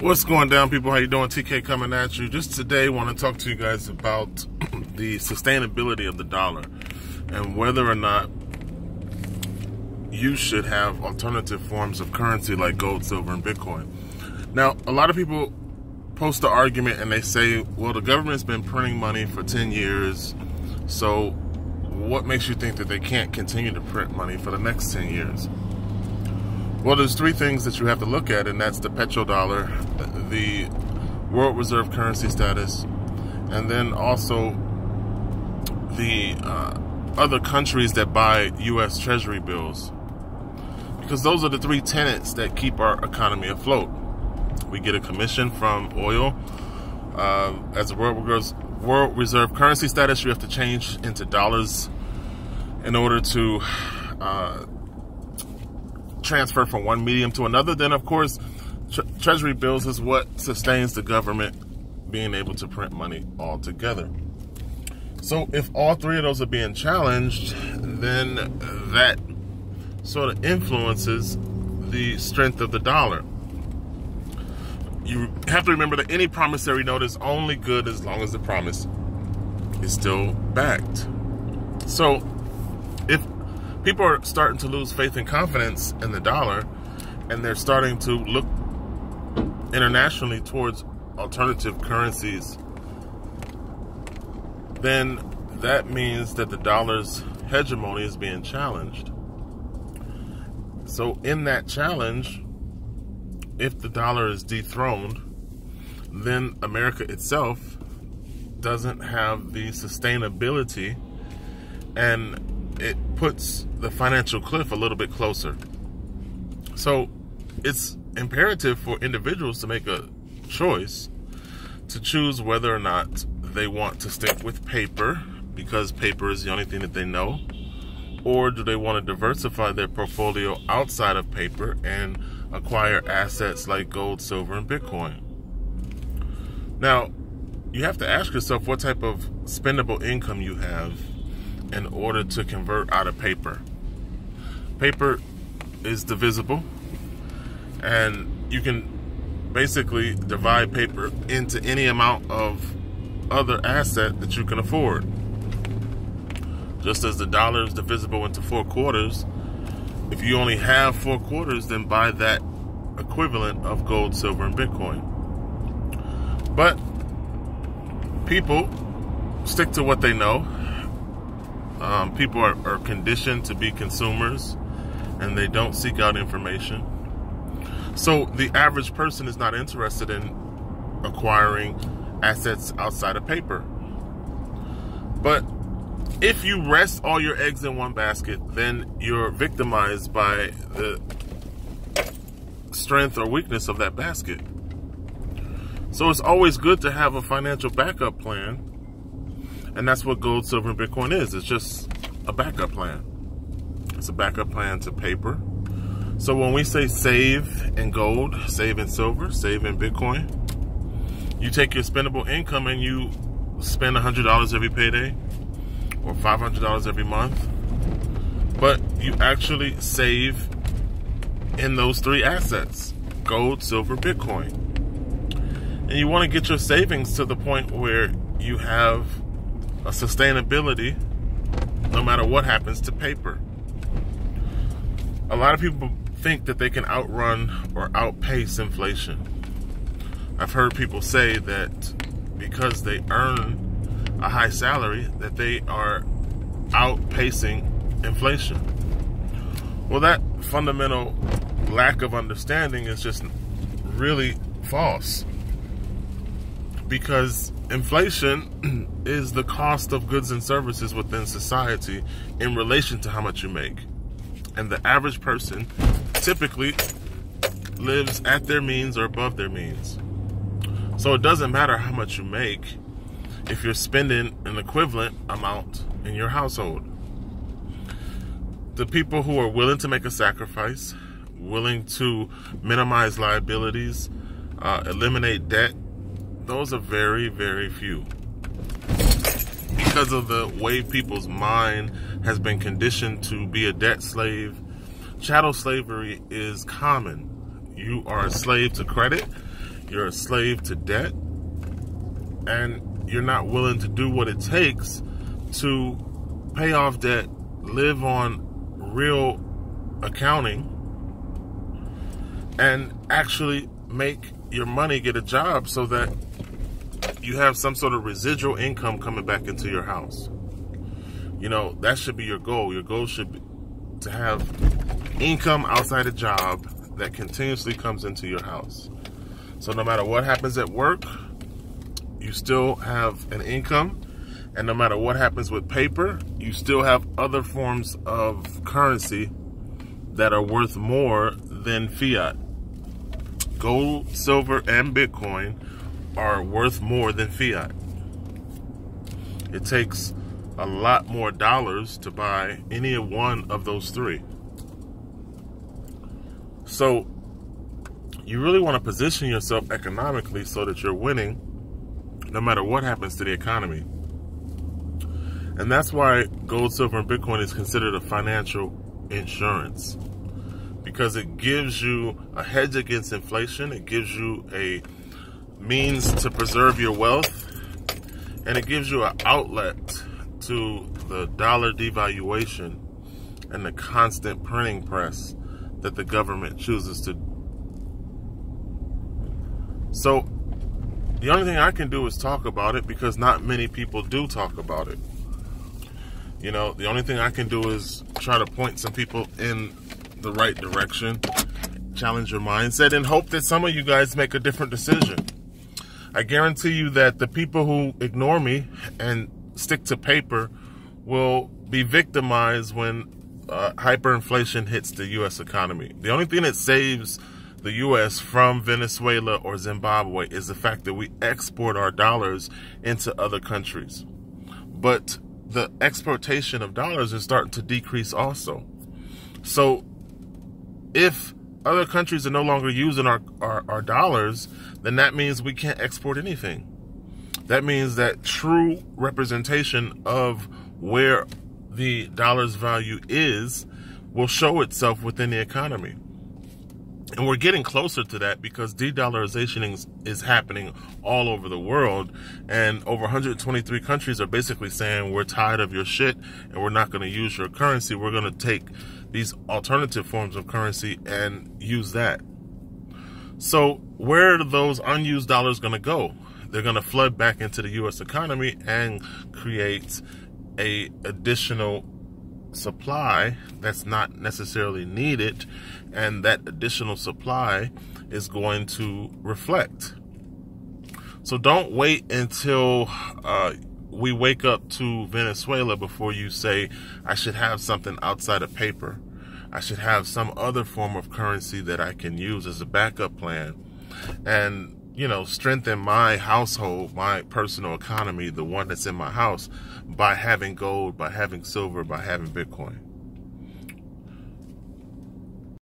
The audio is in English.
What's going down, people? How you doing? TK coming at you. Just today want to talk to you guys about the sustainability of the dollar and whether or not you should have alternative forms of currency like gold, silver, and Bitcoin. Now, a lot of people post the argument and they say, well, the government's been printing money for 10 years, so what makes you think that they can't continue to print money for the next 10 years? Well, there's three things that you have to look at, and that's the petrodollar, the world reserve currency status, and then also the other countries that buy U.S. Treasury bills. Because those are the three tenets that keep our economy afloat. We get a commission from oil. As a world reserve currency status, you have to change into dollars in order to transfer from one medium to another. Then, of course, Treasury bills is what sustains the government being able to print money altogether. So if all three of those are being challenged, then that sort of influences the strength of the dollar. You have to remember that any promissory note is only good as long as the promise is still backed. So if people are starting to lose faith and confidence in the dollar, and they're starting to look internationally towards alternative currencies, then that means that the dollar's hegemony is being challenged. So in that challenge, if the dollar is dethroned, then America itself doesn't have the sustainability, and it puts the financial cliff a little bit closer. So it's imperative for individuals to make a choice to choose whether or not they want to stick with paper because paper is the only thing that they know, or do they want to diversify their portfolio outside of paper and acquire assets like gold, silver, and Bitcoin. Now, you have to ask yourself what type of spendable income you have in order to convert out of paper. Paper is divisible, and you can basically divide paper into any amount of other asset that you can afford. Just as the dollar is divisible into 4 quarters, if you only have 4 quarters, then buy that equivalent of gold, silver, and Bitcoin. But people stick to what they know. People are conditioned to be consumers, and they don't seek out information. So the average person is not interested in acquiring assets outside of paper. But if you rest all your eggs in one basket, then you're victimized by the strength or weakness of that basket. So it's always good to have a financial backup plan. And that's what gold, silver, and Bitcoin is. It's just a backup plan. It's a backup plan to paper. So when we say save in gold, save in silver, save in Bitcoin, you take your spendable income and you spend $100 every payday or $500 every month. But you actually save in those 3 assets, gold, silver, Bitcoin. And you want to get your savings to the point where you have a sustainability no matter what happens to paper. A lot of people think that they can outrun or outpace inflation. I've heard people say that because they earn a high salary, that they are outpacing inflation. Well, that fundamental lack of understanding is just really false. Because inflation is the cost of goods and services within society in relation to how much you make. And the average person typically lives at their means or above their means. So it doesn't matter how much you make if you're spending an equivalent amount in your household. The people who are willing to make a sacrifice, willing to minimize liabilities, eliminate debt, those are very, very few. Because of the way people's mind has been conditioned to be a debt slave, chattel slavery is common. You are a slave to credit. you're a slave to debt, and you're not willing to do what it takes to pay off debt, live on real accounting, and actually make your money get a job so that you have some sort of residual income coming back into your house. You know, that should be your goal. Your goal should be to have income outside a job that continuously comes into your house. So no matter what happens at work, you still have an income. And no matter what happens with paper, you still have other forms of currency that are worth more than fiat. Gold, silver, and Bitcoin are worth more than fiat. It takes a lot more dollars to buy any one of those three. So you really want to position yourself economically so that you're winning no matter what happens to the economy. And that's why gold, silver, and Bitcoin is considered a financial insurance, because it gives you a hedge against inflation. It gives you a means to preserve your wealth, and it gives you an outlet to the dollar devaluation and the constant printing press that the government chooses to. So the only thing I can do is talk about it, because not many people do talk about it. You know, the only thing I can do is try to point some people in the right direction, challenge your mindset, and hope that some of you guys make a different decision. I guarantee you that the people who ignore me and stick to paper will be victimized when hyperinflation hits the U.S. economy. The only thing that saves the U.S. from Venezuela or Zimbabwe is the fact that we export our dollars into other countries. But the exportation of dollars is starting to decrease also. So if other countries are no longer using our dollars, then that means we can't export anything. That means that true representation of where the dollar's value is will show itself within the economy. And we're getting closer to that because de-dollarization is happening all over the world. And over 123 countries are basically saying, we're tired of your shit and we're not going to use your currency. We're going to take these alternative forms of currency and use that. So where are those unused dollars going to go? They're going to flood back into the U.S. economy and create a additional supply that's not necessarily needed, and that additional supply is going to reflect. So don't wait until we wake up to Venezuela before you say, I should have something outside of paper. I should have some other form of currency that I can use as a backup plan and, you know, strengthen my household, my personal economy, the one that's in my house, by having gold, by having silver, by having Bitcoin.